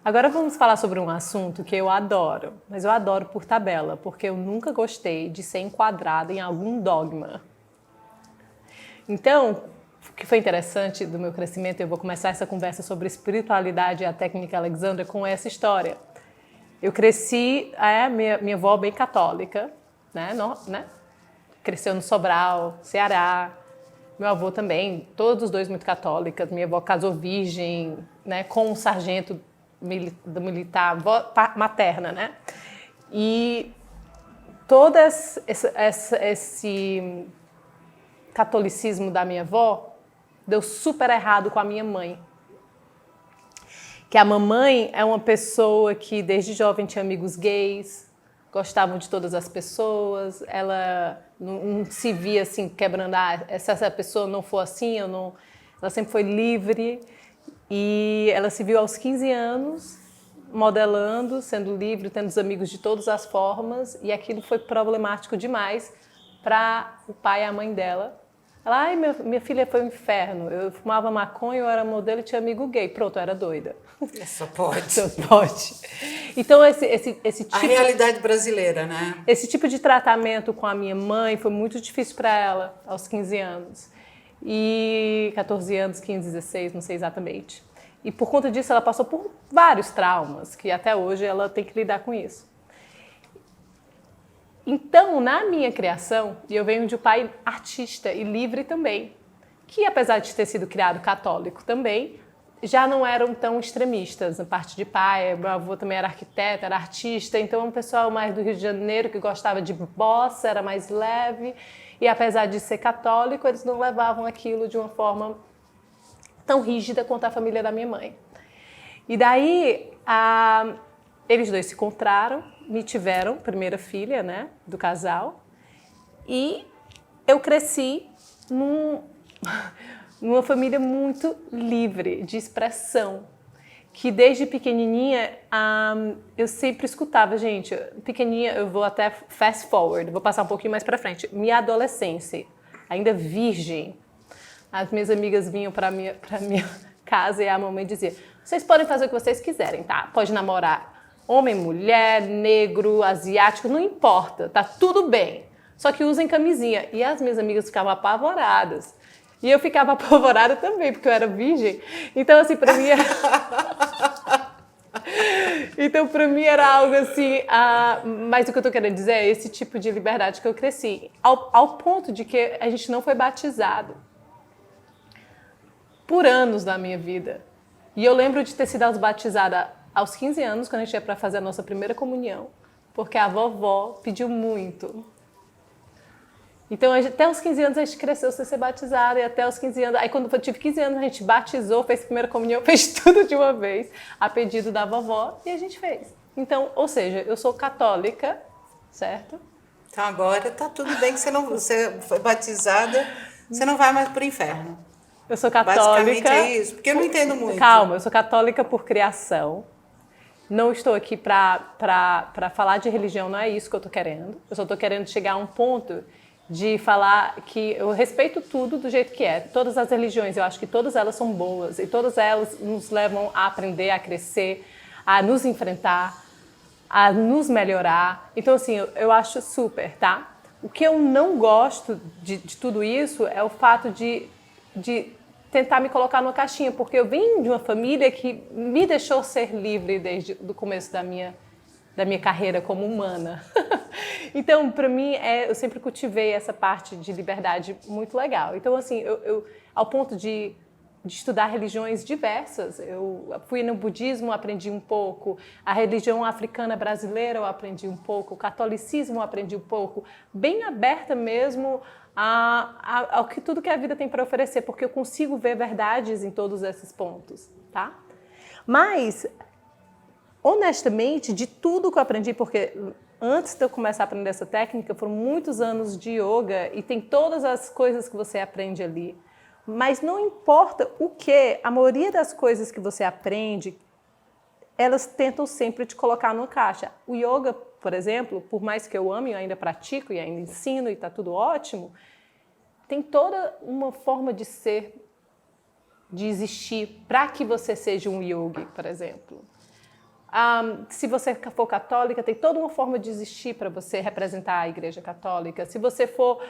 Agora vamos falar sobre um assunto que eu adoro, mas eu adoro por tabela, porque eu nunca gostei de ser enquadrada em algum dogma. Então, o que foi interessante do meu crescimento, eu vou começar essa conversa sobre espiritualidade e a técnica Alexandra com essa história. Eu cresci, minha avó bem católica, né? Cresceu no Sobral, Ceará. Meu avô também, todos os dois muito católicos. Minha avó casou virgem, né, com um sargento do militar, avó materna, né? E todo esse catolicismo da minha avó deu super errado com a minha mãe. Que a mamãe é uma pessoa que desde jovem tinha amigos gays, gostavam de todas as pessoas, ela não se via assim quebrando, se essa pessoa não for assim, eu não... Ela sempre foi livre e ela se viu aos 15 anos modelando, sendo livre, tendo os amigos de todas as formas, e aquilo foi problemático demais para o pai e a mãe dela. Ela, minha filha foi um inferno, eu fumava maconha, eu era modelo e tinha amigo gay, pronto, eu era doida. Só pode. Só pode. Então, esse tipo... A realidade brasileira, né? Esse tipo de tratamento com a minha mãe foi muito difícil para ela, aos 15 anos. E 14 anos, 15, 16, não sei exatamente. E por conta disso, ela passou por vários traumas, que até hoje ela tem que lidar com isso. Então, na minha criação, e eu venho de um pai artista e livre também, que apesar de ter sido criado católico também, já não eram tão extremistas. Na parte de pai, meu avô também era arquiteto, era artista, então é um pessoal mais do Rio de Janeiro que gostava de bossa, era mais leve, e apesar de ser católico, eles não levavam aquilo de uma forma tão rígida quanto a família da minha mãe. E daí, eles dois se encontraram, me tiveram, primeira filha, né, do casal, e eu cresci numa família muito livre de expressão, que desde pequenininha eu sempre escutava, gente, pequenininha, eu vou até fast forward, vou passar um pouquinho mais para frente, minha adolescência, ainda virgem, as minhas amigas vinham para minha casa e a mamãe dizia, vocês podem fazer o que vocês quiserem, tá? Pode namorar homem, mulher, negro, asiático, não importa, tá tudo bem. Só que usem camisinha. E as minhas amigas ficavam apavoradas. E eu ficava apavorada também, porque eu era virgem. Então, assim, pra mim Então, pra mim era algo assim... Mas o que eu tô querendo dizer é esse tipo de liberdade que eu cresci. Ao ponto de que a gente não foi batizado. Por anos da minha vida. E eu lembro de ter sido batizada aos 15 anos, quando a gente ia para fazer a nossa primeira comunhão, porque a vovó pediu muito. Então, até os 15 anos a gente cresceu sem ser batizada, e até os 15 anos... Aí, quando eu tive 15 anos, a gente batizou, fez a primeira comunhão, fez tudo de uma vez, a pedido da vovó, e a gente fez. Então, ou seja, eu sou católica, certo? Então, agora tá tudo bem que você foi batizada, você não vai mais pro inferno. Eu sou católica... Basicamente é isso, porque eu não entendo muito. Calma, eu sou católica por criação. Não estou aqui para falar de religião, não é isso que eu estou querendo. Eu só estou querendo chegar a um ponto de falar que eu respeito tudo do jeito que é. Todas as religiões, eu acho que todas elas são boas e todas elas nos levam a aprender, a crescer, a nos enfrentar, a nos melhorar. Então, assim, eu acho super, tá? O que eu não gosto de tudo isso é o fato de tentar me colocar numa caixinha, porque eu vim de uma família que me deixou ser livre desde o começo da minha carreira como humana. Então, para mim, eu sempre cultivei essa parte de liberdade muito legal. Então, assim, eu ao ponto de estudar religiões diversas, eu fui no budismo, aprendi um pouco, a religião africana brasileira eu aprendi um pouco, o catolicismo eu aprendi um pouco, bem aberta mesmo ao que tudo que a vida tem para oferecer, porque eu consigo ver verdades em todos esses pontos, tá? Mas, honestamente, de tudo que eu aprendi, porque antes de eu começar a aprender essa técnica, foram muitos anos de yoga e tem todas as coisas que você aprende ali. Mas não importa o que, a maioria das coisas que você aprende, elas tentam sempre te colocar numa caixa. O yoga, por exemplo, por mais que eu ame, eu ainda pratico e ainda ensino e está tudo ótimo, tem toda uma forma de ser, de existir, para que você seja um yogi, por exemplo. Se você for católica, tem toda uma forma de existir para você representar a Igreja Católica. Se você for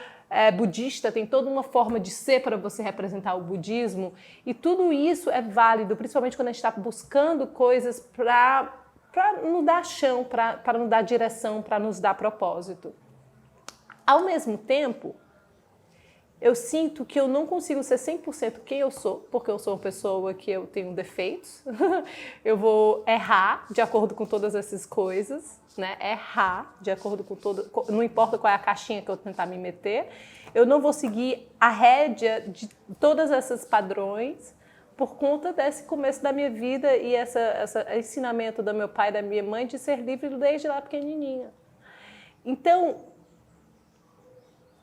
budista, tem toda uma forma de ser para você representar o budismo. E tudo isso é válido, principalmente quando a gente está buscando coisas para nos dar chão, para nos dar direção, para nos dar propósito. Ao mesmo tempo, eu sinto que eu não consigo ser 100% quem eu sou, porque eu sou uma pessoa que eu tenho defeitos. Eu vou errar de acordo com todas essas coisas, né? Errar de acordo com não importa qual é a caixinha que eu tentar me meter. Eu não vou seguir a rédea de todas essas padrões por conta desse começo da minha vida e esse ensinamento do meu pai e da minha mãe de ser livre desde lá pequenininha. Então,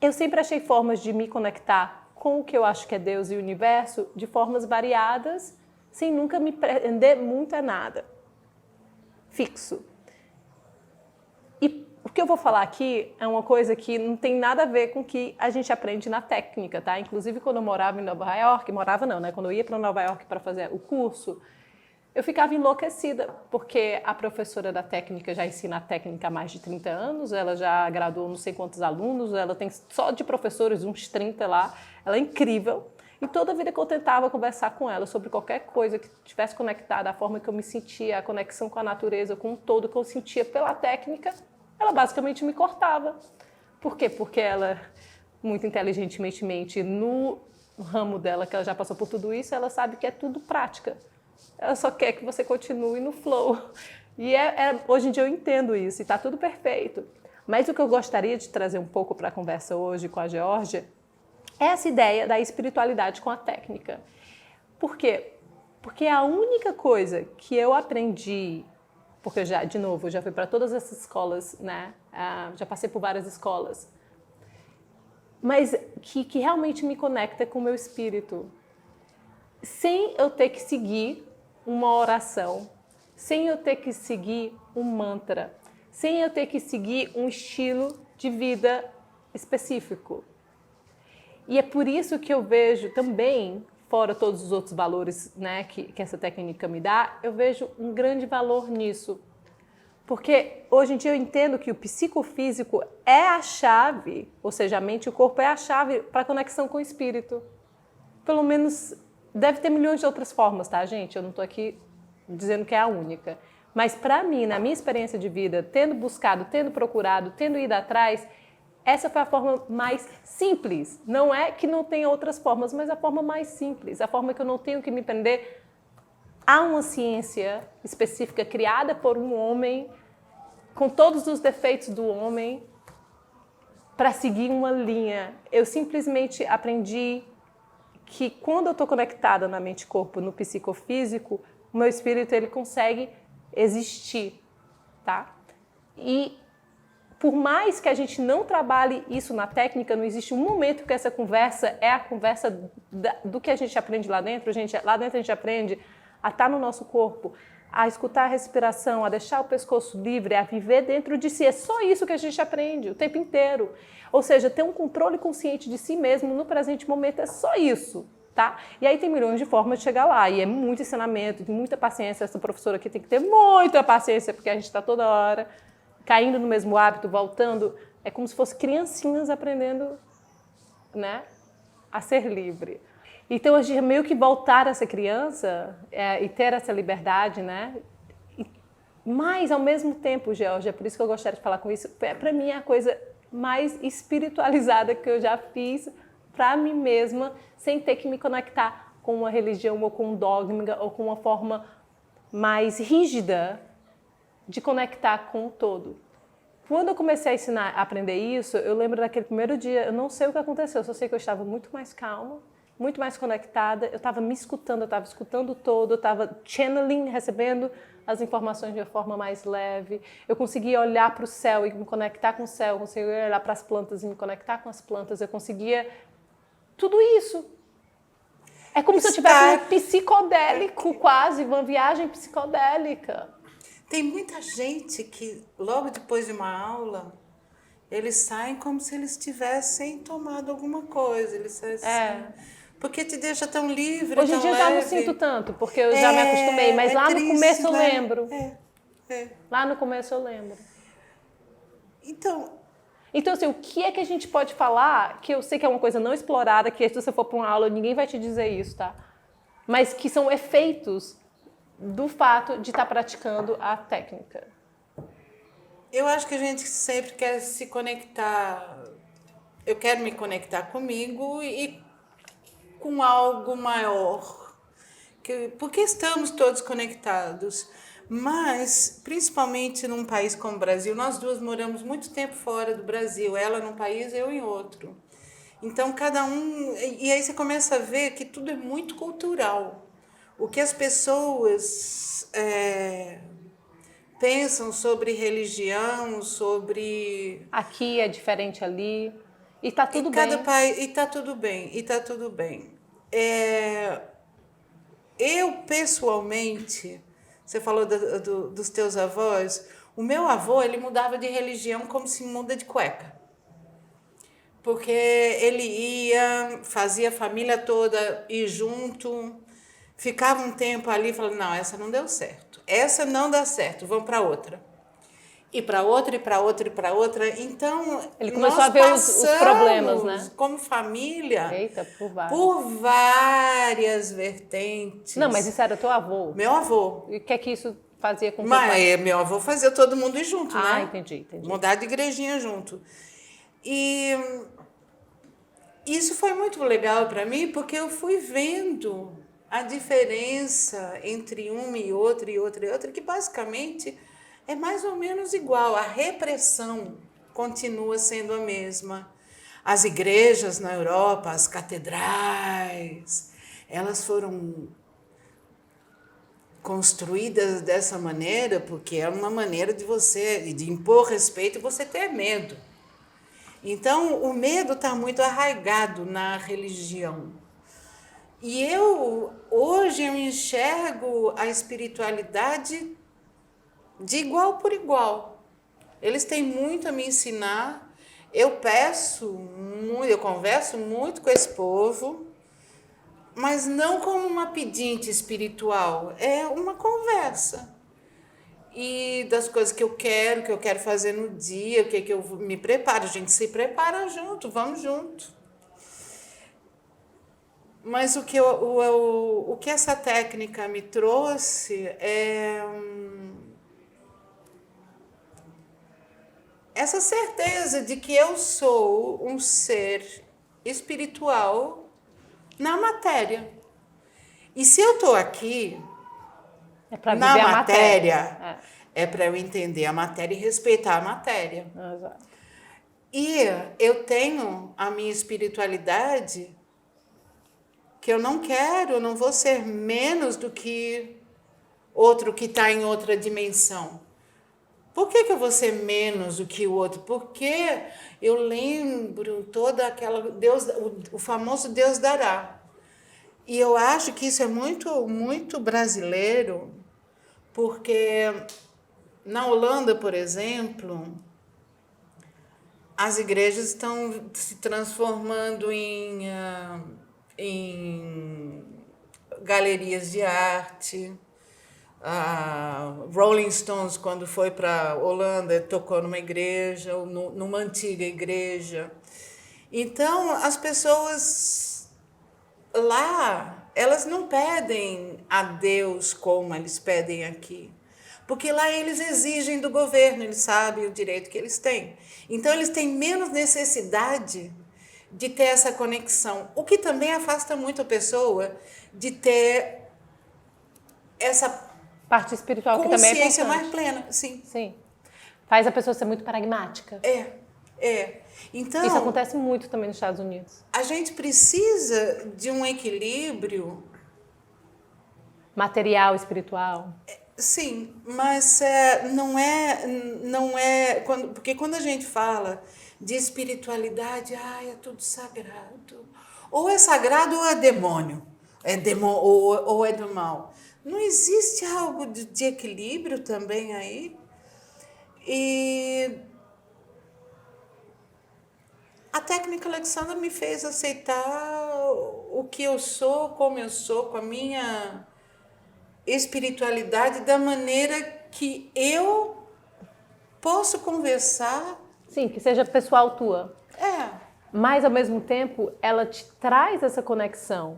eu sempre achei formas de me conectar com o que eu acho que é Deus e o universo de formas variadas, sem nunca me prender muito a nada. Fixo. E o que eu vou falar aqui é uma coisa que não tem nada a ver com o que a gente aprende na técnica, tá? Inclusive, quando eu morava em Nova York, quando eu ia para Nova York para fazer o curso, eu ficava enlouquecida, porque a professora da técnica já ensina a técnica há mais de 30 anos, ela já graduou não sei quantos alunos, ela tem só de professores uns 30 lá, ela é incrível. E toda vida que eu tentava conversar com ela sobre qualquer coisa que estivesse conectada, a forma que eu me sentia, a conexão com a natureza, com o todo que eu sentia pela técnica, ela basicamente me cortava. Por quê? Porque ela, muito inteligentemente, no ramo dela, que ela já passou por tudo isso, ela sabe que é tudo prática. Ela só quer que você continue no flow. E hoje em dia eu entendo isso e está tudo perfeito. Mas o que eu gostaria de trazer um pouco para a conversa hoje com a Geórgia é essa ideia da espiritualidade com a técnica. Por quê? Porque a única coisa que eu aprendi, porque eu já fui para todas essas escolas, né? Já passei por várias escolas, mas que realmente me conecta com o meu espírito, sem eu ter que seguir uma oração, sem eu ter que seguir um mantra, sem eu ter que seguir um estilo de vida específico. E é por isso que eu vejo também, fora todos os outros valores, né, que essa técnica me dá, eu vejo um grande valor nisso. Porque hoje em dia eu entendo que o psicofísico é a chave, ou seja, a mente e o corpo é a chave para a conexão com o espírito. Pelo menos deve ter milhões de outras formas, tá, gente? Eu não estou aqui dizendo que é a única. Mas para mim, na minha experiência de vida, tendo buscado, tendo procurado, tendo ido atrás, essa foi a forma mais simples. Não é que não tenha outras formas, mas a forma mais simples. A forma que eu não tenho que me prender a uma ciência específica criada por um homem, com todos os defeitos do homem, para seguir uma linha. Eu simplesmente aprendi que quando eu estou conectada na mente e corpo, no psicofísico, o meu espírito ele consegue existir, tá? E por mais que a gente não trabalhe isso na técnica, não existe um momento que essa conversa é a conversa do que a gente aprende lá dentro. Lá dentro a gente aprende a estar no nosso corpo, a escutar a respiração, a deixar o pescoço livre, a viver dentro de si. É só isso que a gente aprende o tempo inteiro. Ou seja, ter um controle consciente de si mesmo no presente momento é só isso, tá? E aí tem milhões de formas de chegar lá. E é muito ensinamento, muita paciência. Essa professora aqui tem que ter muita paciência, porque a gente está toda hora caindo no mesmo hábito, voltando. É como se fosse criancinhas aprendendo, né, a ser livre. Então, a gente meio que voltar a ser criança e ter essa liberdade, né? Mas, ao mesmo tempo, Geórgia, por isso que eu gostaria de falar com isso, para mim é a coisa mais espiritualizada que eu já fiz para mim mesma, sem ter que me conectar com uma religião ou com um dogma ou com uma forma mais rígida de conectar com o todo. Quando eu comecei a aprender isso, eu lembro daquele primeiro dia, eu não sei o que aconteceu, só sei que eu estava muito mais calma, muito mais conectada, eu estava me escutando, eu estava escutando todo, eu estava channeling, recebendo as informações de uma forma mais leve, eu conseguia olhar para o céu e me conectar com o céu, eu conseguia olhar para as plantas e me conectar com as plantas, eu conseguia tudo isso. É como se eu tivesse um psicodélico quase, uma viagem psicodélica. Tem muita gente que logo depois de uma aula, eles saem como se eles tivessem tomado alguma coisa, eles saem assim, porque te deixa tão livre, hoje em dia eu já não sinto tanto, porque eu já me acostumei, mas lá no começo eu lembro. Lá no começo eu lembro. Então, assim, o que é que a gente pode falar, que eu sei que é uma coisa não explorada, que se você for para uma aula, ninguém vai te dizer isso, tá? Mas que são efeitos do fato de estar praticando a técnica. eu acho que a gente sempre quer se conectar. Eu quero me conectar comigo e com algo maior. Porque estamos todos conectados. Mas, principalmente num país como o Brasil, nós duas moramos muito tempo fora do Brasil. Ela num país, eu em outro. Então, cada um... E aí você começa a ver que tudo é muito cultural. O que as pessoas pensam sobre religião, sobre... Aqui é diferente ali. E tá tudo cada bem. país, e tá tudo bem, e tá tudo bem. Eu, pessoalmente, você falou dos teus avós, o meu avô, ele mudava de religião como se muda de cueca. Porque ele ia, fazia a família toda ir junto, ficava um tempo ali e falava, não, essa não deu certo. Essa não dá certo, vamos para outra. E para outra, e para outra, e para outra. Então, ele começou nós a ver os problemas, né? como família, Eita, por várias vertentes. Não, mas isso era teu avô? Meu avô. E o que é que isso fazia com teu pai? Meu avô fazia todo mundo ir junto, né? Ah, entendi. Mudar de igrejinha junto. E isso foi muito legal para mim, porque eu fui vendo a diferença entre uma e outra, e outra, e outra, que basicamente é mais ou menos igual. A repressão continua sendo a mesma. As igrejas na Europa, as catedrais, elas foram construídas dessa maneira porque é uma maneira de impor respeito e você ter medo. Então, o medo está muito arraigado na religião. E hoje, eu enxergo a espiritualidade de igual por igual. Eles têm muito a me ensinar. Eu converso muito com esse povo, mas não como uma pedinte espiritual, é uma conversa. E das coisas que eu quero fazer no dia, o que eu me preparo. A gente se prepara junto, vamos junto. Mas o que essa técnica me trouxe é essa certeza de que eu sou um ser espiritual na matéria. E se eu estou aqui na matéria, é para eu entender a matéria e respeitar a matéria. Exato. E eu tenho a minha espiritualidade que eu não vou ser menos do que outro que está em outra dimensão. Por que eu vou ser menos do que o outro? Porque eu lembro toda aquela... o famoso Deus dará. E eu acho que isso é muito, muito brasileiro, porque na Holanda, por exemplo, as igrejas estão se transformando em galerias de arte. Rolling Stones, quando foi para a Holanda, tocou numa igreja, numa antiga igreja. Então, as pessoas lá, elas não pedem a Deus como eles pedem aqui. Porque lá eles exigem do governo, eles sabem o direito que eles têm. Então, eles têm menos necessidade de ter essa conexão. O que também afasta muito a pessoa de ter essa parte espiritual que também é consciência importante. mais plena, sim. Sim. Faz a pessoa ser muito pragmática. Então, isso acontece muito também nos Estados Unidos. A gente precisa de um equilíbrio material, espiritual. Sim, mas não é porque quando a gente fala de espiritualidade, é tudo sagrado. Ou é sagrado ou é demônio, ou é do mal. Não existe algo de equilíbrio também aí? E a técnica Alexandra me fez aceitar o que eu sou, como eu sou, com a minha espiritualidade da maneira que eu posso conversar. Sim, que seja pessoal tua. É. Mas, ao mesmo tempo, ela te traz essa conexão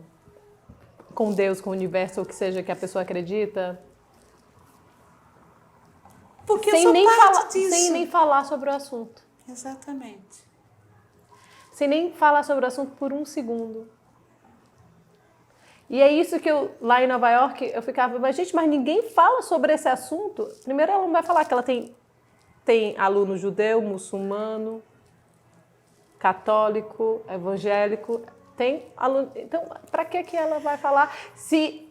com Deus, com o universo, ou que seja que a pessoa acredita. Porque eu sou parte disso. Sem nem falar sobre o assunto. Exatamente. Sem nem falar sobre o assunto por um segundo. E é isso que eu, lá em Nova York, eu ficava, mas gente, mas ninguém fala sobre esse assunto. Primeiro ela não vai falar que ela tem aluno judeu, muçulmano, católico, evangélico, tem aluno. Então, para que ela vai falar se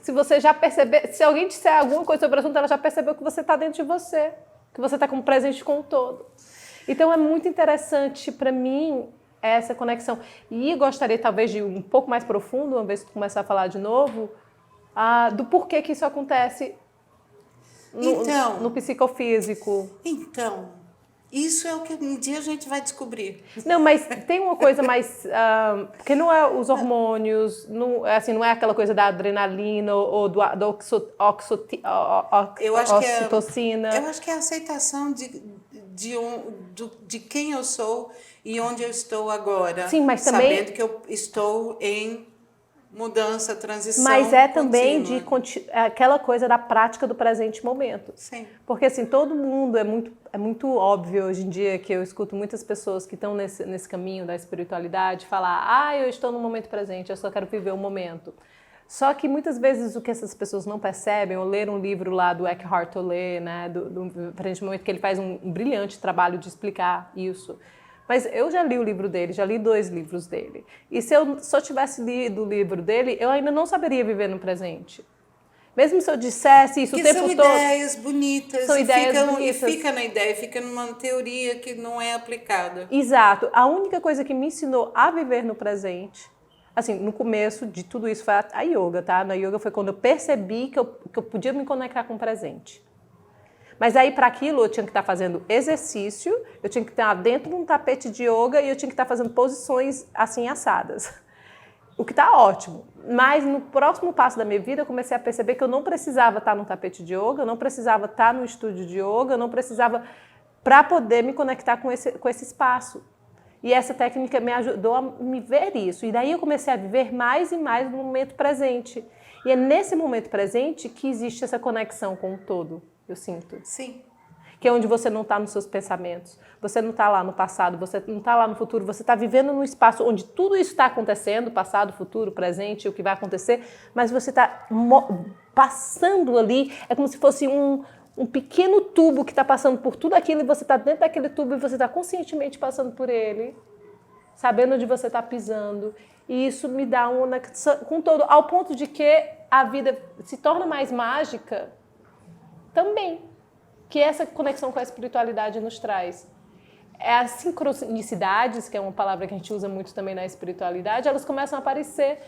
se você já perceber, se alguém disser alguma coisa sobre o assunto, ela já percebeu que você está dentro de você, que você está como presente com o todo. Então é muito interessante para mim essa conexão. E gostaria talvez de um pouco mais profundo, uma vez que começar a falar de novo, do porquê que isso acontece no psicofísico. Então, isso é o que um dia a gente vai descobrir. Não, mas tem uma coisa mais... porque não é os hormônios, não é aquela coisa da adrenalina ou da oxitocina. Eu acho que é a aceitação de quem eu sou e onde eu estou agora. Sim, mas também... Sabendo que eu estou em mudança, transição. Mas é também aquela coisa da prática do presente momento. Sim. Porque assim, todo mundo é muito óbvio hoje em dia que eu escuto muitas pessoas que estão nesse caminho da espiritualidade falar, eu estou no momento presente, eu só quero viver o momento. Só que muitas vezes o que essas pessoas não percebem, ou ler um livro lá do Eckhart Tolle, né, do presente momento, que ele faz um brilhante trabalho de explicar isso. Mas eu já li o livro dele, já li 2 livros dele. E se eu só tivesse lido o livro dele, eu ainda não saberia viver no presente. Mesmo se eu dissesse isso o tempo todo... são ideias bonitas. São ideias bonitas. E fica na ideia, fica numa teoria que não é aplicada. Exato. A única coisa que me ensinou a viver no presente, assim, no começo de tudo isso foi a yoga, tá? Na yoga foi quando eu percebi que eu podia me conectar com o presente. Mas aí, para aquilo, eu tinha que estar fazendo exercício, eu tinha que estar dentro de um tapete de yoga e eu tinha que estar fazendo posições assim assadas. O que está ótimo. Mas no próximo passo da minha vida, eu comecei a perceber que eu não precisava estar no tapete de yoga, eu não precisava estar no estúdio de yoga, eu não precisava para poder me conectar com esse espaço. E essa técnica me ajudou a me ver isso. E daí eu comecei a viver mais e mais no momento presente. E é nesse momento presente que existe essa conexão com o todo. Eu sinto. Sim. Que é onde você não está nos seus pensamentos, você não está lá no passado, você não está lá no futuro, você está vivendo num espaço onde tudo isso está acontecendo, passado, futuro, presente, o que vai acontecer, mas você está passando ali, é como se fosse um pequeno tubo que está passando por tudo aquilo e você está dentro daquele tubo e você está conscientemente passando por ele, sabendo onde você está pisando. E isso me dá uma conexão com todo, ao ponto de que a vida se torna mais mágica também, que essa conexão com a espiritualidade nos traz. As sincronicidades, que é uma palavra que a gente usa muito também na espiritualidade, elas começam a aparecer.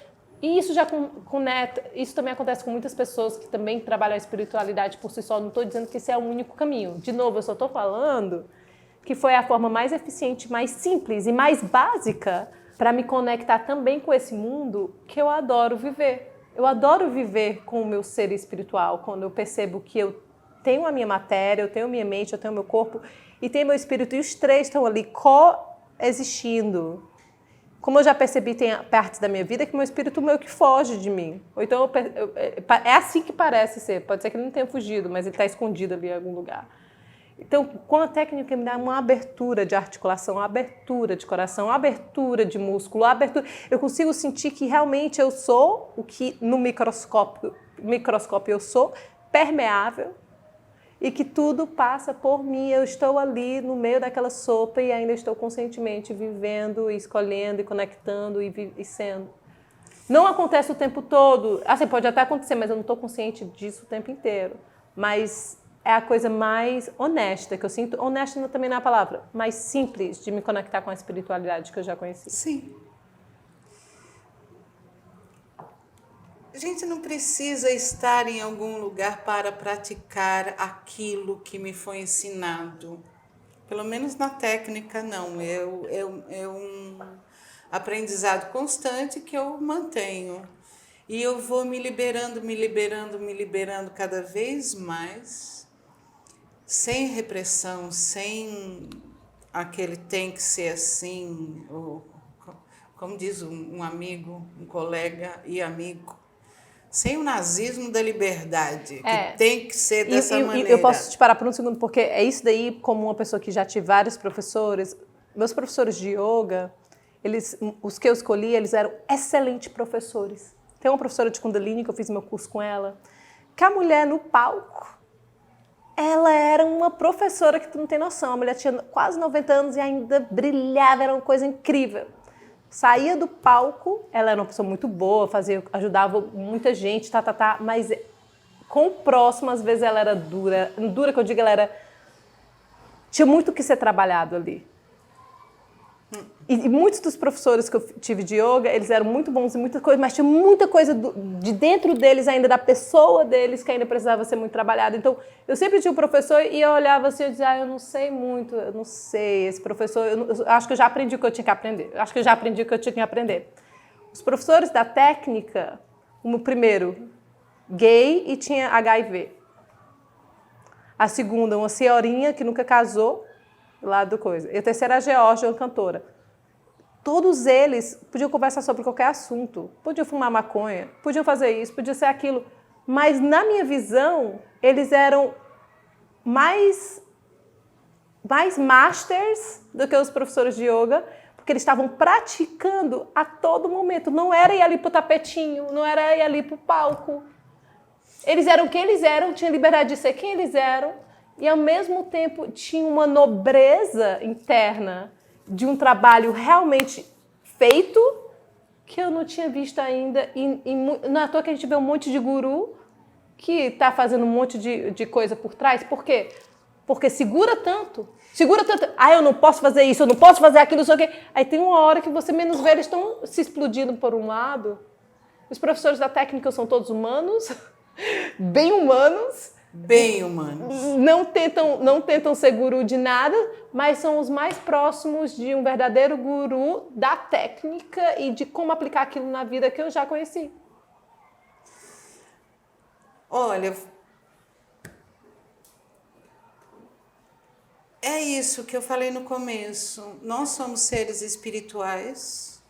E isso já conecta, isso também acontece com muitas pessoas que também trabalham a espiritualidade por si só. Não estou dizendo que esse é o único caminho. De novo, eu só estou falando que foi a forma mais eficiente, mais simples e mais básica para me conectar também com esse mundo que eu adoro viver. Eu adoro viver com o meu ser espiritual, quando eu percebo que eu tenho a minha matéria, eu tenho a minha mente, eu tenho o meu corpo e tenho o meu espírito, e os 3 estão ali coexistindo. Como eu já percebi, tem partes da minha vida que o meu espírito meio que foge de mim. Ou então, é assim que parece ser. Pode ser que ele não tenha fugido, mas ele está escondido ali em algum lugar. Então, com a técnica, me dá uma abertura de articulação, uma abertura de coração, uma abertura de músculo, uma abertura. Eu consigo sentir que realmente eu sou o que no microscópio eu sou, permeável, e que tudo passa por mim. Eu estou ali no meio daquela sopa e ainda estou conscientemente vivendo, escolhendo, e conectando e sendo. Não acontece o tempo todo. Assim, pode até acontecer, mas eu não estou consciente disso o tempo inteiro. Mas é a coisa mais honesta que eu sinto. Honesta também não é a palavra, mais simples de me conectar com a espiritualidade que eu já conheci. Sim. A gente não precisa estar em algum lugar para praticar aquilo que me foi ensinado. Pelo menos na técnica, não. É um aprendizado constante que eu mantenho. E eu vou me liberando cada vez mais, sem repressão, sem aquele tem que ser assim, ou, como diz um amigo, um colega e amigo, sem o nazismo da liberdade, que tem que ser dessa maneira. Eu posso te parar por um segundo, porque é isso daí, como uma pessoa que já tive vários professores, meus professores de yoga, os que eu escolhi, eles eram excelentes professores. Tem uma professora de Kundalini, que eu fiz meu curso com ela, que a mulher no palco, ela era uma professora que tu não tem noção. A mulher tinha quase 90 anos e ainda brilhava, era uma coisa incrível. Saía do palco, ela era uma pessoa muito boa, ajudava muita gente, mas com o próximo, às vezes ela era dura. Dura que eu digo, tinha muito que ser trabalhado ali. E muitos dos professores que eu tive de yoga, eles eram muito bons em muita coisa, mas tinha muita coisa de dentro deles ainda, da pessoa deles, que ainda precisava ser muito trabalhada. Então, eu sempre tinha um professor e eu olhava assim, eu dizia, eu não sei muito, eu não sei, esse professor, eu acho que eu já aprendi o que eu tinha que aprender. Os professores da técnica, o primeiro, gay e tinha HIV. A segunda, uma senhorinha que nunca casou, lá do coisa. E a terceira, a Geórgia, uma cantora. Todos eles podiam conversar sobre qualquer assunto. Podiam fumar maconha, podiam fazer isso, podia ser aquilo. Mas, na minha visão, eles eram mais masters do que os professores de yoga, porque eles estavam praticando a todo momento. Não era ir ali pro tapetinho, não era ir ali pro palco. Eles eram quem eles eram, tinham liberdade de ser quem eles eram, e, ao mesmo tempo, tinha uma nobreza interna de um trabalho realmente feito que eu não tinha visto ainda. Não é à toa que a gente vê um monte de guru que está fazendo um monte de coisa por trás. Por quê? Porque segura tanto. Eu não posso fazer isso, eu não posso fazer aquilo, não sei o quê. Aí tem uma hora que você menos vê, eles estão se explodindo por um lado. Os professores da técnica são todos humanos, bem humanos. Não tentam ser guru de nada, mas são os mais próximos de um verdadeiro guru da técnica e de como aplicar aquilo na vida que eu já conheci. Olha, é isso que eu falei no começo. Nós somos seres espirituais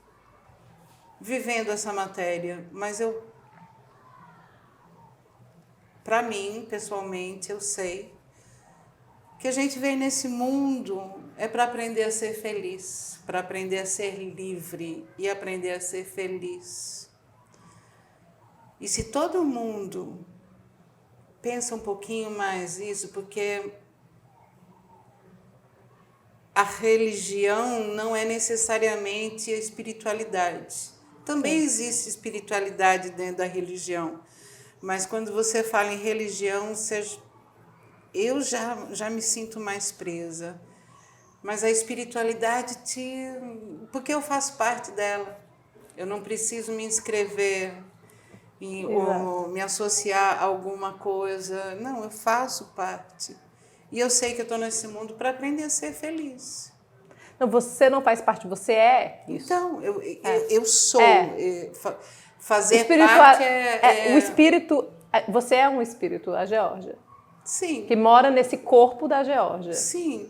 vivendo essa matéria, mas para mim, pessoalmente, eu sei que a gente veio nesse mundo para aprender a ser feliz, para aprender a ser livre e aprender a ser feliz. E se todo mundo pensa um pouquinho mais isso, porque a religião não é necessariamente a espiritualidade. Também existe espiritualidade dentro da religião. Mas quando você fala em religião, eu já me sinto mais presa. Mas a espiritualidade, porque eu faço parte dela. Eu não preciso me inscrever ou me associar a alguma coisa. Não, eu faço parte. E eu sei que eu estou nesse mundo para aprender a ser feliz. Não, você não faz parte, você é isso. Então, eu sou... Fazer parte o espírito, você é um espírito, a Geórgia. Sim. Que mora nesse corpo da Geórgia. Sim,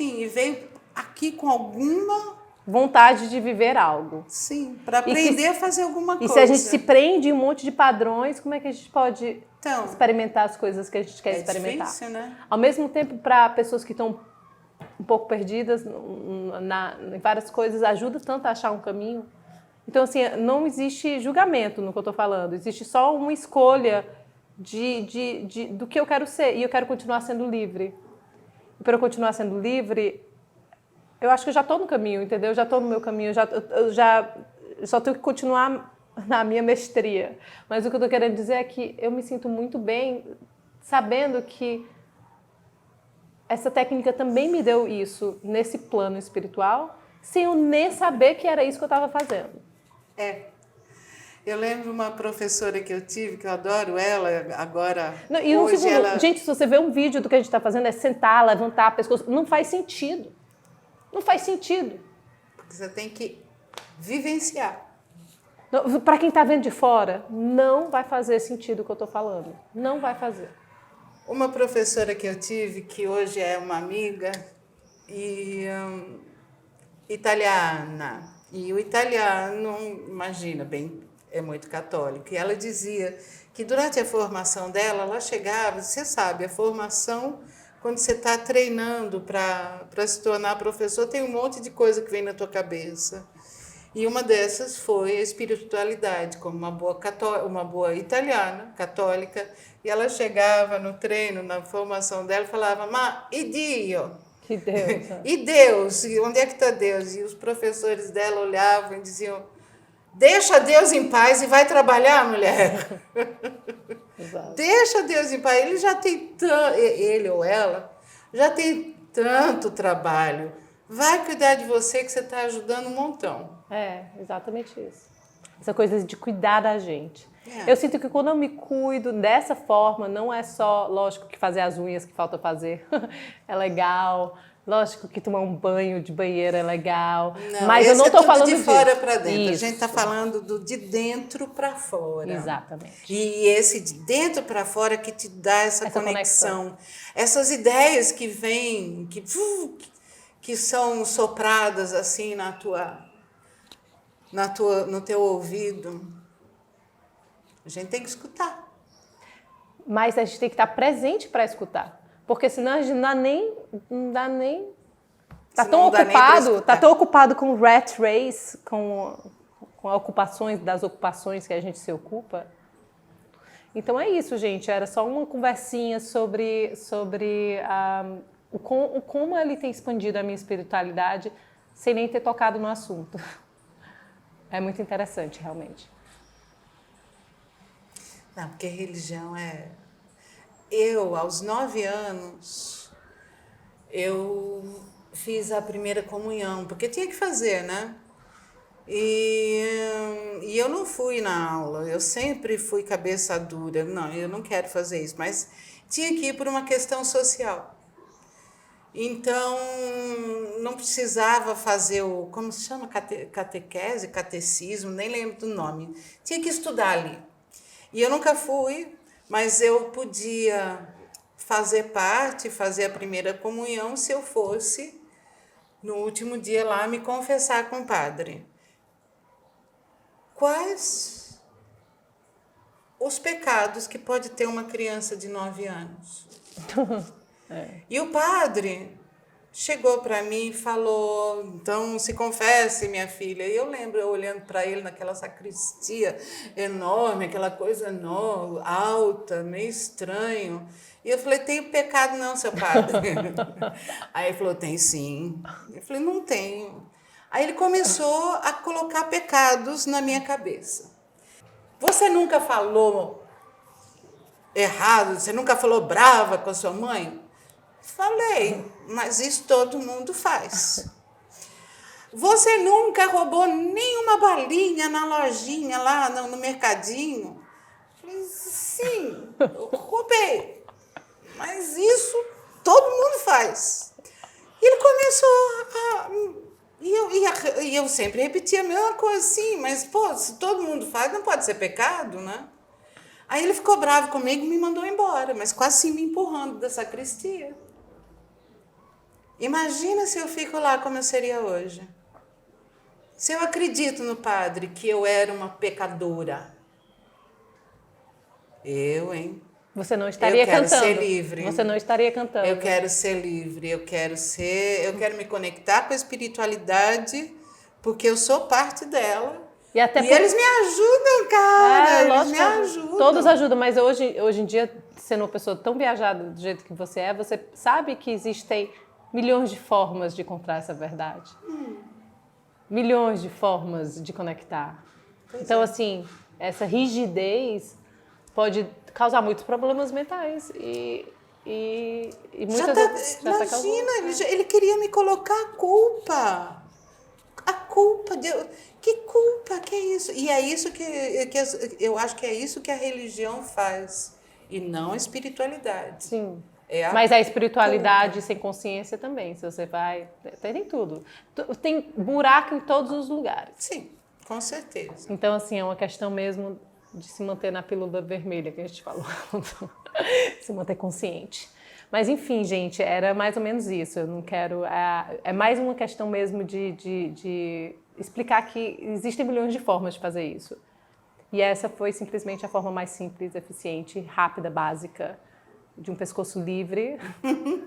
e veio aqui com alguma vontade de viver algo. Sim, para aprender a fazer alguma coisa. E se a gente se prende em um monte de padrões, como é que a gente pode experimentar as coisas que a gente quer experimentar? Difícil, né? Ao mesmo tempo, para pessoas que estão um pouco perdidas em várias coisas, ajuda tanto a achar um caminho. Então, assim, não existe julgamento no que eu estou falando. Existe só uma escolha do que eu quero ser. E eu quero continuar sendo livre. E para eu continuar sendo livre, eu acho que eu já estou no caminho, entendeu? Eu já estou no meu caminho. Eu só tenho que continuar na minha mestria. Mas o que eu estou querendo dizer é que eu me sinto muito bem sabendo que essa técnica também me deu isso nesse plano espiritual, sem eu nem saber que era isso que eu estava fazendo. Eu lembro uma professora que eu tive, que eu adoro ela, agora... Gente, se você vê um vídeo do que a gente está fazendo, é sentar, levantar a pescoço, não faz sentido. Não faz sentido. Porque você tem que vivenciar. Para quem está vendo de fora, não vai fazer sentido o que eu estou falando. Não vai fazer. Uma professora que eu tive, que hoje é uma amiga, e italiana. E o italiano, imagina, bem, é muito católico. E ela dizia que durante a formação dela, ela chegava, você sabe, a formação, quando você está treinando para se tornar professor, tem um monte de coisa que vem na tua cabeça. E uma dessas foi a espiritualidade, como uma boa italiana, católica. E ela chegava no treino, na formação dela, e falava, ma e Dio? Que Deus. Né? E Deus? E onde é que está Deus? E os professores dela olhavam e diziam, deixa Deus em paz e vai trabalhar, mulher. Exato. Deixa Deus em paz. Ele já tem ele ou ela já tem tanto trabalho. Vai cuidar de você que você está ajudando um montão. É, exatamente isso. Essa coisa de cuidar da gente. É. Eu sinto que quando eu me cuido dessa forma, não é só, lógico, que fazer as unhas que falta fazer é legal, lógico que tomar um banho de banheira é legal, Não, mas eu não estou falando de disso. fora para dentro. Isso. A gente está falando do de dentro para fora. Exatamente. E esse de dentro para fora que te dá essa conexão. Essas ideias que vêm, que são sopradas assim no teu ouvido. A gente tem que escutar. Mas a gente tem que estar presente para escutar. Porque senão a gente não dá nem. Tá tão ocupado com rat race, com ocupações das ocupações que a gente se ocupa. Então é isso, gente. Era só uma conversinha sobre como ele tem expandido a minha espiritualidade sem nem ter tocado no assunto. É muito interessante, realmente. Não, porque religião é... Eu, aos 9 anos, eu fiz a primeira comunhão, porque tinha que fazer, né? E eu não fui na aula, eu sempre fui cabeça dura. Não, eu não quero fazer isso, mas tinha que ir por uma questão social. Então, não precisava fazer como se chama? Catequese, catecismo, nem lembro do nome. Tinha que estudar ali. E eu nunca fui, mas eu podia fazer a primeira comunhão se eu fosse, no último dia lá, me confessar com o padre. Quais os pecados que pode ter uma criança de 9 anos? E o padre chegou para mim e falou, então se confesse, minha filha. E eu lembro eu olhando para ele naquela sacristia enorme, aquela coisa enorme, alta, meio estranho. E eu falei, tem pecado não, seu padre? Aí ele falou, tem sim. Eu falei, não tenho. Aí ele começou a colocar pecados na minha cabeça. Você nunca falou errado? Você nunca falou brava com a sua mãe? Falei, mas isso todo mundo faz. Você nunca roubou nenhuma balinha na lojinha lá no mercadinho? Falei, sim, eu roubei. Mas isso todo mundo faz. E ele começou E eu sempre repetia a mesma coisa, sim, mas pô, se todo mundo faz, não pode ser pecado, né? Aí ele ficou bravo comigo e me mandou embora, mas quase assim me empurrando da sacristia. Imagina se eu fico lá como eu seria hoje. Se eu acredito no padre que eu era uma pecadora. Hein? Você não estaria cantando. Eu quero ser livre. Você não estaria cantando. Eu quero ser livre, eu quero me conectar com a espiritualidade, porque eu sou parte dela. E eles me ajudam, cara. Eles me ajudam. Todos ajudam, mas hoje em dia, sendo uma pessoa tão viajada do jeito que você é, você sabe que existem milhões de formas de encontrar essa verdade. Milhões de formas de conectar. Então, assim, essa rigidez pode causar muitos problemas mentais e muitas vezes já imagina, ele queria me colocar a culpa. A culpa de... Que culpa? Que é isso? E é isso que eu acho que é isso que a religião faz. E não a espiritualidade. Sim. Mas a espiritualidade sem consciência também. Se você vai... Tem tudo. Tem buraco em todos os lugares. Sim. Com certeza. Então, assim, é uma questão mesmo de se manter na pílula vermelha que a gente falou, se manter consciente. Mas, enfim, gente, era mais ou menos isso. Eu não quero... É mais uma questão mesmo de explicar que existem milhões de formas de fazer isso. E essa foi simplesmente a forma mais simples, eficiente, rápida, básica, de um pescoço livre,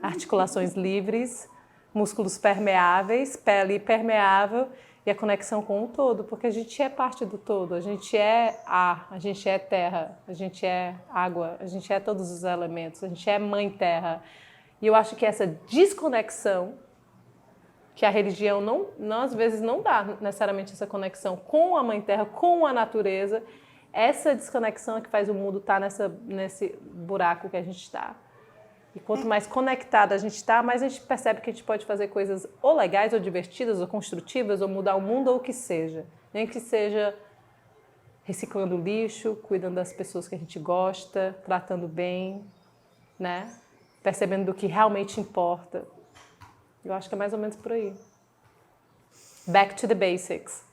articulações livres, músculos permeáveis, pele permeável e a conexão com o todo, porque a gente é parte do todo, a gente é ar, a gente é terra, a gente é água, a gente é todos os elementos, a gente é mãe terra. E eu acho que essa desconexão, que a religião não às vezes não dá necessariamente essa conexão com a mãe terra, com a natureza, essa desconexão é que faz o mundo estar nesse buraco que a gente está. E quanto mais conectada a gente está, mais a gente percebe que a gente pode fazer coisas ou legais, ou divertidas, ou construtivas, ou mudar o mundo, ou o que seja. Nem que seja reciclando lixo, cuidando das pessoas que a gente gosta, tratando bem, né? Percebendo do que realmente importa. Eu acho que é mais ou menos por aí. Back to the basics.